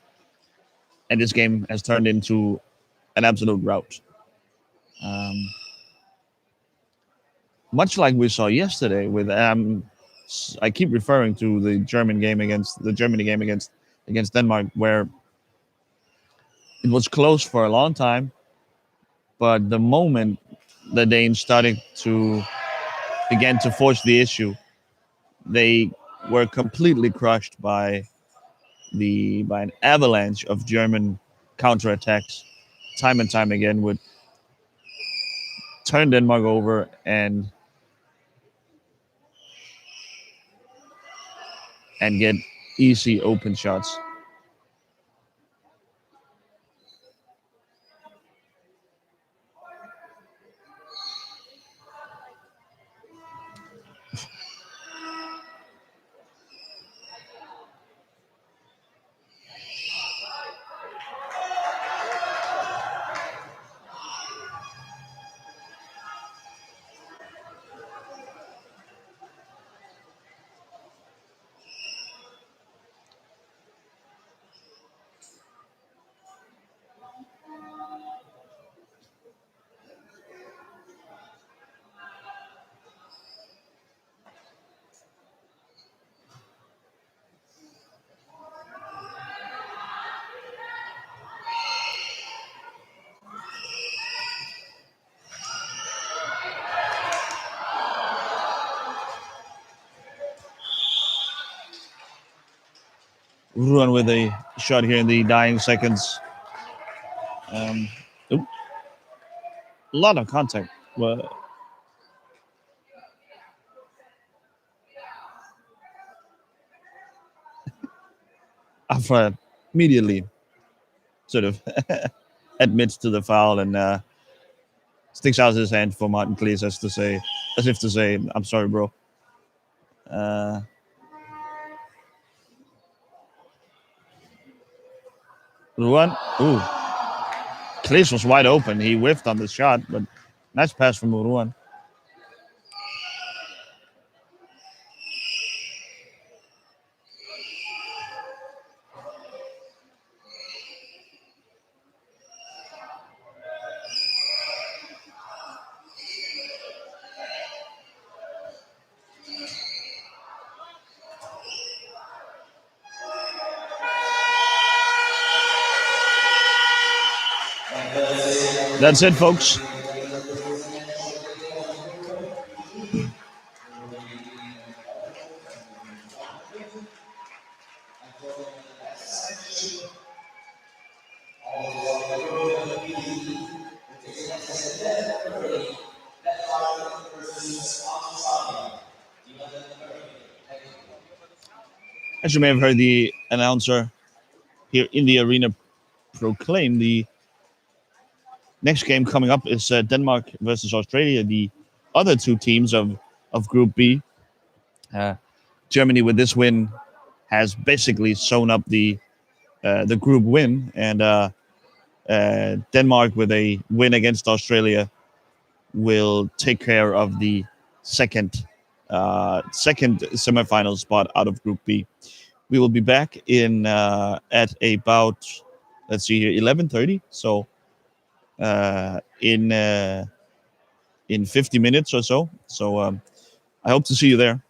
this game has turned into an absolute rout. Much like we saw yesterday with I keep referring to the Germany game against Denmark, where it was close for a long time, but the moment the Danes started to began to force the issue, they were completely crushed by an avalanche of German counterattacks, time and time again, would turn Denmark over and get easy open shots. Ruan with a shot here in the dying seconds. Um, a lot of contact. Well, Afra immediately sort of admits to the foul and sticks out his hand for Martin Klees as if to say, "I'm sorry, bro." Uh, Ruan, ooh, Klees was wide open. He whiffed on the shot, but nice pass from Ruan. That's it, folks. As you may have heard the announcer here in the arena proclaim, the next game coming up is Denmark versus Australia, the other two teams of Group B. Germany, with this win, has basically sewn up the group win, and Denmark, with a win against Australia, will take care of the second semifinal spot out of Group B. We will be back in at about, let's see here, 11:30. So in 50 minutes or so. So I hope to see you there.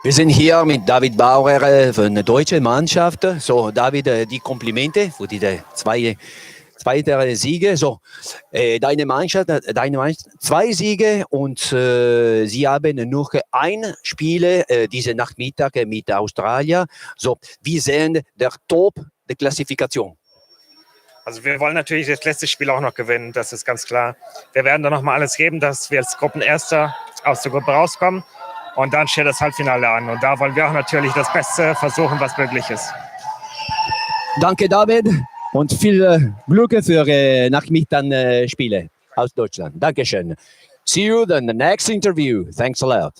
Wir sind hier mit David Bauer von der deutschen Mannschaft. So, David, die Komplimente für die zweite Siege. So, deine Mannschaft, 2 Siege und sie haben noch ein Spiel diese Nachmittag mit Australien. So, wie sehen der Top der Klassifikation? Also wir wollen natürlich das letzte Spiel auch noch gewinnen, das ist ganz klar. Wir werden da nochmal alles geben, dass wir als Gruppenerster aus der Gruppe rauskommen. Und dann steht das Halbfinale an. Und da wollen wir auch natürlich das Beste versuchen, was möglich ist. Danke, David, und viel Glück für Nachmittagsspiele aus Deutschland. Dankeschön. See you in the next interview. Thanks a lot.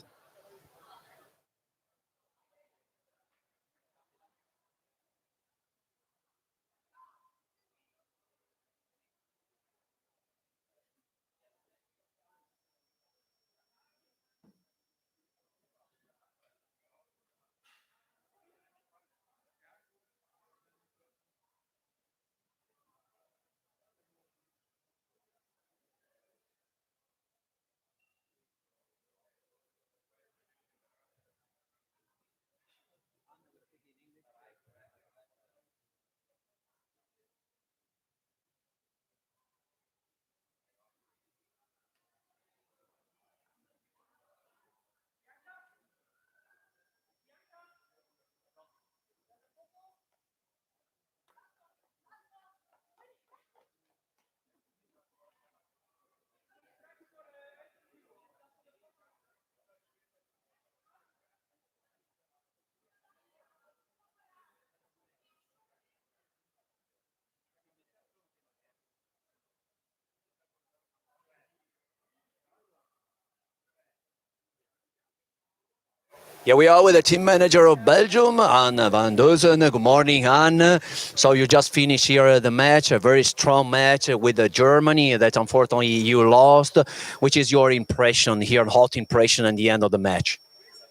Yeah, we are with the team manager of Belgium, Anne van Duzen. Good morning, Anne. So you just finished here the match, a very strong match with Germany that unfortunately you lost. Which is your impression here, hot impression at the end of the match?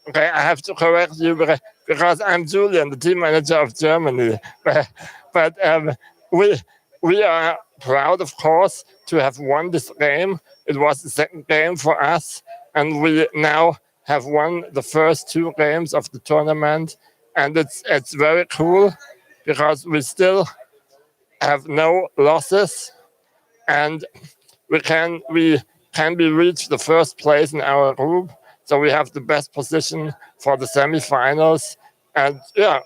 Okay, I have to correct you because I'm Julian, the team manager of Germany. But we are proud, of course, to have won this game. It was the second game for us, and we now have won the first 2 games of the tournament. And it's very cool because we still have no losses, and we can be reached the first place in our group. So we have the best position for the semifinals, and yeah,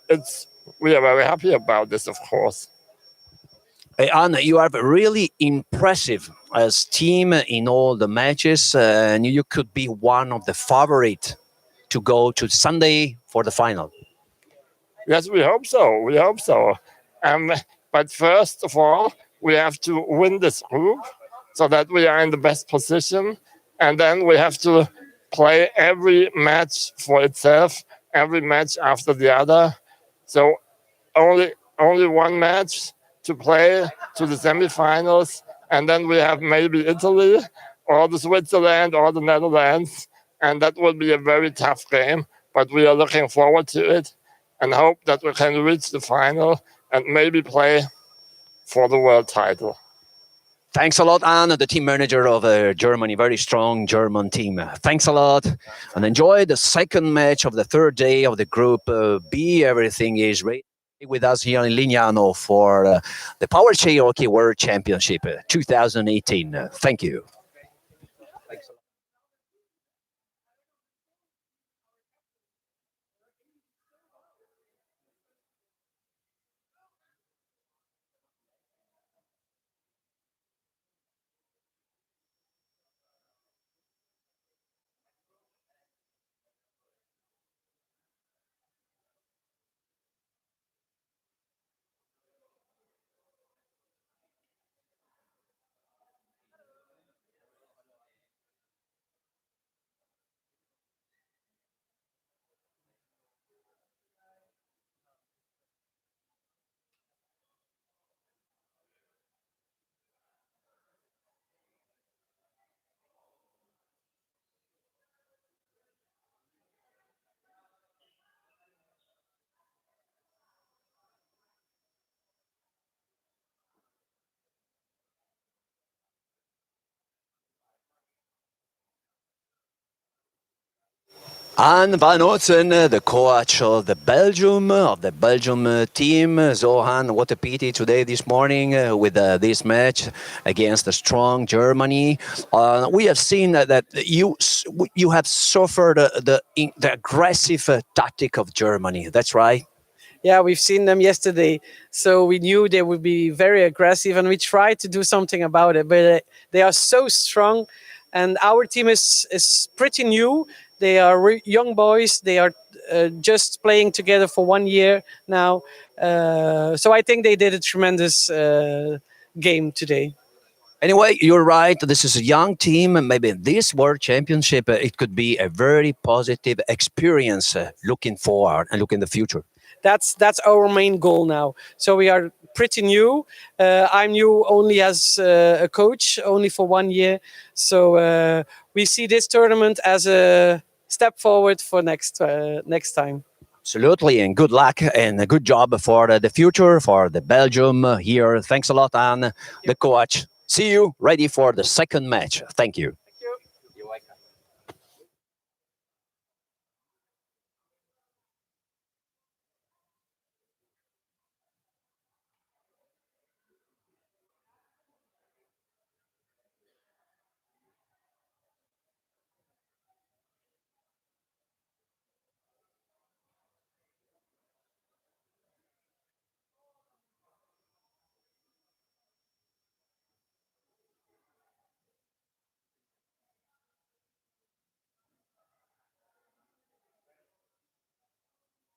we are very happy about this, of course. Hey, Anna, you are really impressive as team in all the matches, and you could be one of the favorite to go to Sunday for the final. Yes, we hope so. We hope so. But first of all, we have to win this group so that we are in the best position, and then we have to play every match for itself, every match after the other. So only one match to play to the semifinals, and then we have maybe Italy or the Switzerland or the Netherlands, and that will be a very tough game, but we are looking forward to it and hope that we can reach the final and maybe play for the world title. Thanks a lot, Anne, the team manager of Germany, very strong German team. Thanks a lot, and enjoy the second match of the third day of the Group B. Everything is ready with us here in Lignano for the Powerchair Hockey World Championship 2018. Thank you. Anne van Otzen, the coach of the Belgium team. Zohan, what a pity today, this morning, with this match against a strong Germany. We have seen that you have suffered the aggressive tactic of Germany. That's right. Yeah, we've seen them yesterday, so we knew they would be very aggressive, and we tried to do something about it. But they are so strong, and our team is pretty new. They are young boys. They are just playing together for 1 year now, so I think they did a tremendous game today. Anyway, you're right. This is a young team. And maybe this World Championship, it could be a very positive experience looking forward and looking in the future. That's our main goal now. So we are pretty new. I'm new only as a coach, only for 1 year. So we see this tournament as a step forward for next time. Absolutely, and good luck and a good job for the future for the Belgium here. Thanks a lot, Anne, the coach. See you ready for the second match. Thank you.